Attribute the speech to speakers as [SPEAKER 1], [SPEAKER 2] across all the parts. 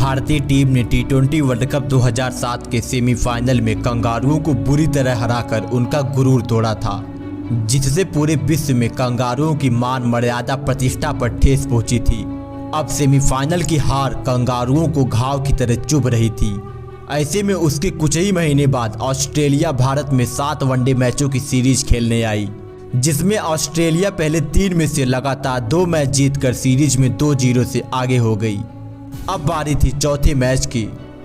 [SPEAKER 1] भारतीय टीम ने टी20 world cup 2007 के सेमीफाइनल में कंगारुओं को बुरी तरह हराकर उनका गुरूर तोड़ा था, जिससे पूरे विश्व में कंगारुओं की मान मर्यादा प्रतिष्ठा पर ठेस पहुंची थी। अब सेमीफाइनल की हार कंगारुओं को घाव की तरह चुभ रही थी। ऐसे में उसके कुछ ही महीने बाद ऑस्ट्रेलिया भारत में 7 वनडे मैचों की सीरीज खेलने आई, जिसमें ऑस्ट्रेलिया पहले 3 में से लगातार 2 मैच जीतकर सीरीज में 2-0 से आगे हो गई। अब बारी थी चौथे मैच की।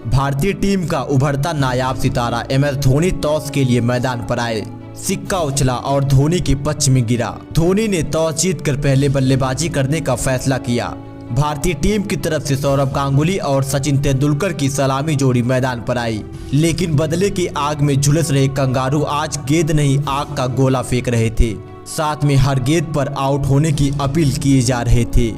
[SPEAKER 1] भारतीय टीम का उभरता नायाब सितारा MS धोनी टॉस के लिए मैदान पर आए। सिक्का उछला और धोनी के पक्ष में गिरा। धोनी ने टॉस जीतकर पहले बल्लेबाजी करने का फैसला किया। भारतीय टीम की तरफ से सौरव गांगुली और सचिन तेंदुलकर की सलामी जोड़ी मैदान पर आई, लेकिन बदले की आग में झुलस रहे कंगारू आज गेंद नहीं आग का गोला फेंक रहे थे। साथ में हर गेंद पर आउट होने की अपील किए जा रहे थे।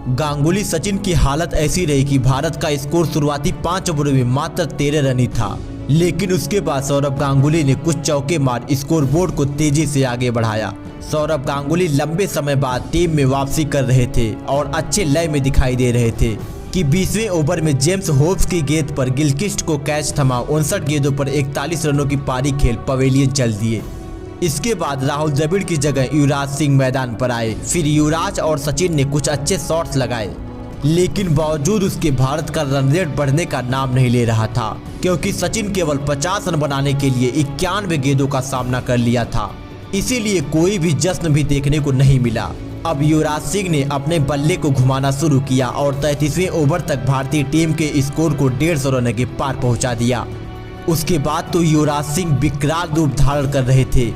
[SPEAKER 1] गांगुली सचिन की हालत ऐसी रही कि भारत का स्कोर शुरुआती 5 ओवरों में मात्र 13 रन ही था, लेकिन उसके बाद सौरव गांगुली ने कुछ चौके मार स्कोर बोर्ड को तेजी से आगे बढ़ाया। सौरव गांगुली लंबे समय बाद टीम में वापसी कर रहे थे और अच्छे लय में दिखाई दे रहे थे कि 20वें ओवर में जेम्स होब्स की गेंद पर गिलक्रिस्ट को कैच थमा 59 गेंदों पर 41 रनों की पारी खेल पवेलियन चल दिए। इसके बाद राहुल द्रविड़ की जगह युवराज सिंह मैदान पर आए। फिर युवराज और सचिन ने कुछ अच्छे शॉट्स लगाए, लेकिन बावजूद उसके भारत का रन रेट बढ़ने का नाम नहीं ले रहा था, क्योंकि सचिन केवल 50 रन बनाने के लिए 91 गेंदों का सामना कर लिया था। इसीलिए कोई भी जश्न भी देखने को नहीं मिला। अब युवराज सिंह ने अपने बल्ले को घुमाना शुरू किया और 33वें ओवर तक भारतीय टीम के स्कोर को 150 रन के पार पहुंचा दिया। उसके बाद तो युवराज सिंह विकराल रूप धारण कर रहे थे।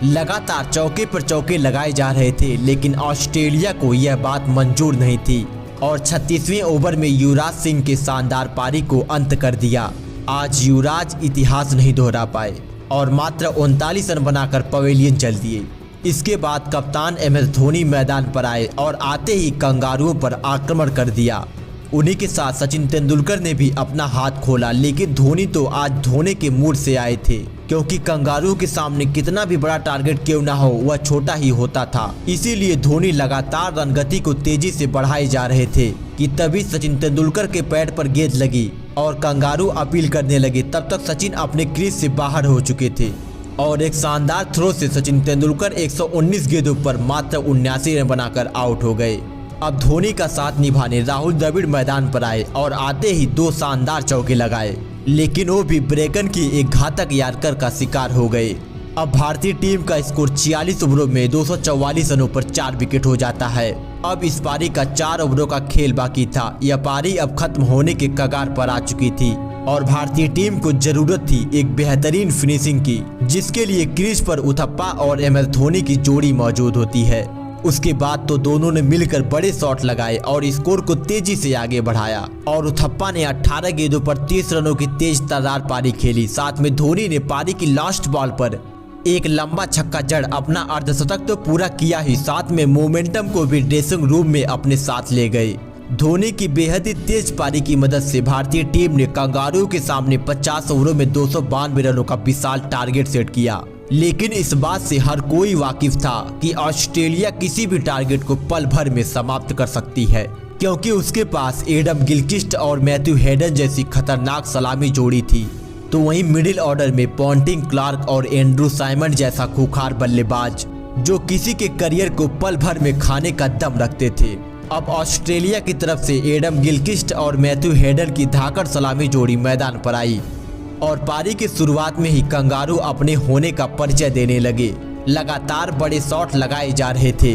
[SPEAKER 1] लगातार चौके पर चौके लगाए जा रहे थे, लेकिन ऑस्ट्रेलिया को यह बात मंजूर नहीं थी और 36वें ओवर में युवराज सिंह के शानदार पारी को अंत कर दिया। आज युवराज इतिहास नहीं दोहरा पाए और मात्र 39 रन बनाकर पवेलियन चल दिए। इसके बाद कप्तान MS धोनी मैदान पर आए और आते ही कंगारुओं पर आक्रमण कर दिया। उन्हीं के साथ सचिन तेंदुलकर ने भी अपना हाथ खोला, लेकिन धोनी तो आज धोने के मूड से आए थे, क्योंकि कंगारू के सामने कितना भी बड़ा टारगेट क्यों ना हो वह छोटा ही होता था। इसीलिए धोनी लगातार रन गति को तेजी से बढ़ाए जा रहे थे कि तभी सचिन तेंदुलकर के पैड पर गेंद लगी और कंगारू अपील करने लगे। तब तक सचिन अपने क्रीज से बाहर हो चुके थे और एक शानदार थ्रो से सचिन तेंदुलकर 119 गेंदों पर मात्र 79 रन बनाकर आउट हो गए। अब धोनी का साथ निभाने राहुल द्रविड़ मैदान पर आए और आते ही 2 शानदार चौके लगाए, लेकिन वो भी ब्रेकन की एक घातक यार्कर का शिकार हो गए। अब भारतीय टीम का स्कोर 46 ओवरों में 244 रनों पर 4 विकेट हो जाता है। अब इस पारी का 4 ओवरों का खेल बाकी था। यह पारी अब खत्म होने के कगार पर आ चुकी थी और भारतीय टीम को जरूरत थी एक बेहतरीन फिनिशिंग की, जिसके लिए क्रीज पर उथप्पा और MS धोनी की जोड़ी मौजूद होती है। उसके बाद तो दोनों ने मिलकर बड़े शॉट लगाए और स्कोर को तेजी से आगे बढ़ाया और उथप्पा ने 18 गेंदों पर 30 रनों की तेज तर्रार पारी खेली। साथ में धोनी ने पारी की लास्ट बॉल पर एक लंबा छक्का जड़ अपना अर्धशतक तो पूरा किया ही, साथ में मोमेंटम को भी ड्रेसिंग रूम में अपने साथ ले गए। धोनी की बेहद ही तेज पारी की मदद से भारतीय टीम ने कंगारू के सामने 50 ओवरों में 292 रनों का विशाल टारगेट सेट किया, लेकिन इस बात से हर कोई वाकिफ था कि ऑस्ट्रेलिया किसी भी टारगेट को पल भर में समाप्त कर सकती है, क्योंकि उसके पास एडम गिलक्रिस्ट और मैथ्यू हेडन जैसी खतरनाक सलामी जोड़ी थी। तो वहीं मिडिल ऑर्डर में पॉन्टिंग, क्लार्क और एंड्रू साइमंड जैसा खूंखार बल्लेबाज जो किसी के करियर को पल भर में खाने का दम रखते थे। अब ऑस्ट्रेलिया की तरफ से एडम गिलक्रिस्ट और मैथ्यू हेडन की धाकड़ सलामी जोड़ी मैदान पर आई और पारी की शुरुआत में ही कंगारू अपने होने का परिचय देने लगे। लगातार बड़े शॉट लगाए जा रहे थे।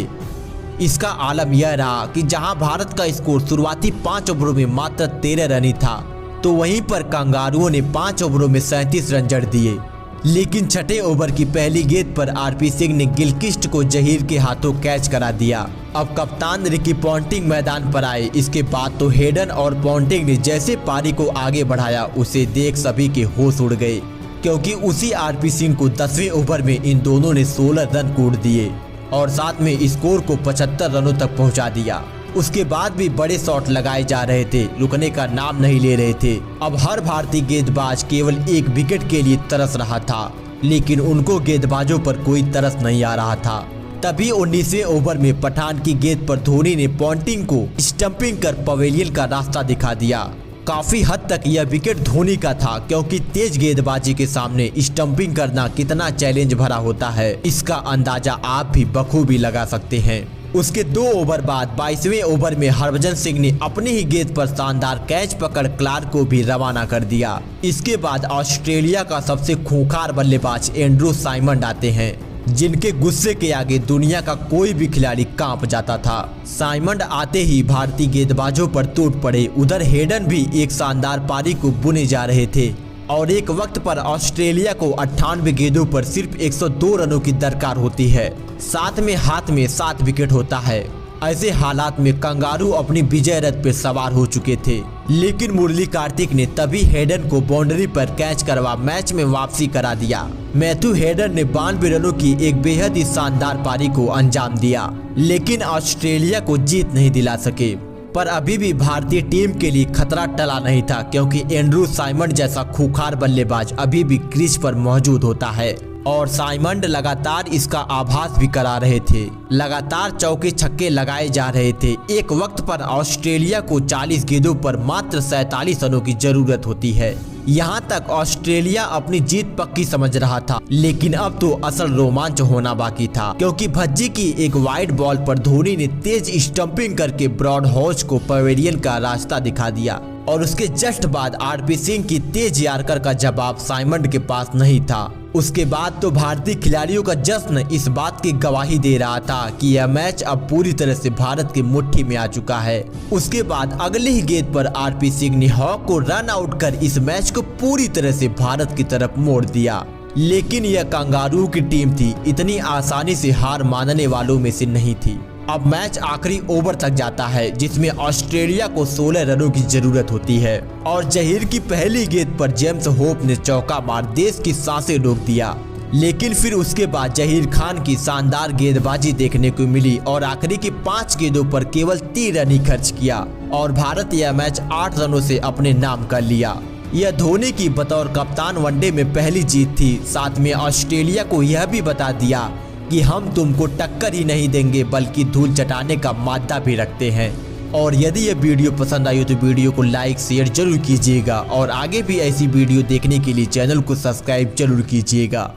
[SPEAKER 1] इसका आलम यह रहा कि जहां भारत का स्कोर शुरुआती 5 ओवरों में मात्र 13 रन ही था, तो वहीं पर कंगारुओं ने 5 ओवरों में 37 रन जड़ दिए। लेकिन छठे ओवर की पहली गेंद पर RP सिंह ने गिलक्रिस्ट को जहीर के हाथों कैच करा दिया। अब कप्तान रिकी पॉन्टिंग मैदान पर आए। इसके बाद तो हेडन और पॉन्टिंग ने जैसे पारी को आगे बढ़ाया, उसे देख सभी के होश उड़ गए, क्योंकि उसी RP सिंह को 10वें ओवर में इन दोनों ने 16 रन कूट दिए और साथ में स्कोर को 75 रनों तक पहुंचा दिया। उसके बाद भी बड़े शॉट लगाए जा रहे थे, रुकने का नाम नहीं ले रहे थे। अब हर भारतीय गेंदबाज केवल एक विकेट के लिए तरस रहा था, लेकिन उनको गेंदबाजों पर कोई तरस नहीं आ रहा था। तभी 19वें ओवर में पठान की गेंद पर धोनी ने पॉन्टिंग को स्टंपिंग कर पवेलियन का रास्ता दिखा दिया काफी हद तक यह विकेट धोनी का था, क्योंकि तेज गेंदबाजी के सामने स्टंपिंग करना कितना चैलेंज भरा होता है इसका अंदाजा आप भी बखूबी लगा सकते हैं। उसके 2 ओवर बाद 22वें ओवर में हरभजन सिंह ने अपनी ही गेंद पर शानदार कैच पकड़ क्लार्क को भी रवाना कर दिया। इसके बाद ऑस्ट्रेलिया का सबसे खूंखार बल्लेबाज एंड्रू साइमंड आते हैं, जिनके गुस्से के आगे दुनिया का कोई भी खिलाड़ी कांप जाता था। साइमंड आते ही भारतीय गेंदबाजों पर टूट पड़े। उधर हेडन भी एक शानदार पारी को बुने जा रहे थे और एक वक्त पर ऑस्ट्रेलिया को 98 गेंदों पर सिर्फ 102 रनों की दरकार होती है। साथ में हाथ में 7 विकेट होता है। ऐसे हालात में कंगारू अपनी विजय रथ पर सवार हो चुके थे, लेकिन मुरली कार्तिक ने तभी हेडन को बाउंड्री पर कैच करवा मैच में वापसी करा दिया। मैथ्यू हेडन ने 92 रनों की एक बेहद ही शानदार पारी को अंजाम दिया, लेकिन ऑस्ट्रेलिया को जीत नहीं दिला सके। पर अभी भी भारतीय टीम के लिए खतरा टला नहीं था, क्योंकि एंड्रू साइमंड जैसा खूंखार बल्लेबाज अभी भी क्रीज पर मौजूद होता है और साइमंड लगातार इसका आभास भी करा रहे थे। लगातार चौके छक्के लगाए जा रहे थे। एक वक्त पर ऑस्ट्रेलिया को 40 गेंदों पर मात्र 47 रनों की जरूरत होती है। यहाँ तक ऑस्ट्रेलिया अपनी जीत पक्की समझ रहा था, लेकिन अब तो असल रोमांच होना बाकी था, क्योंकि भज्जी की एक वाइड बॉल पर धोनी ने तेज स्टंपिंग करके ब्रॉड हॉज को पवेलियन का रास्ता दिखा दिया और उसके जस्ट बाद आरपी सिंह की तेज यार्कर का जवाब साइमंड के पास नहीं था। उसके बाद तो भारतीय खिलाड़ियों का जश्न इस बात की गवाही दे रहा था कि यह मैच अब पूरी तरह से भारत की मुट्ठी में आ चुका है। उसके बाद अगली ही गेंद पर आरपी सिंह ने हॉक को रन आउट कर इस मैच को पूरी तरह से भारत की तरफ मोड़ दिया। लेकिन यह कंगारू की टीम थी, इतनी आसानी से हार मानने वालों में से नहीं थी। अब मैच आखिरी ओवर तक जाता है, जिसमें ऑस्ट्रेलिया को 16 रनों की जरूरत होती है और जहीर की पहली गेंद पर जेम्स होप ने चौका मार देश की सांसें रोक दिया। लेकिन फिर उसके बाद जहीर खान की शानदार गेंदबाजी देखने को मिली और आखिरी की 5 गेंदों पर केवल 3 रन ही खर्च किया और भारत यह मैच 8 रनों से अपने नाम कर लिया। यह धोनी की बतौर कप्तान वनडे में पहली जीत थी। साथ में ऑस्ट्रेलिया को यह भी बता दिया कि हम तुमको टक्कर ही नहीं देंगे, बल्कि धूल चटाने का मादा भी रखते हैं। और यदि यह वीडियो पसंद आई तो वीडियो को लाइक शेयर जरूर कीजिएगा और आगे भी ऐसी वीडियो देखने के लिए चैनल को सब्सक्राइब जरूर कीजिएगा।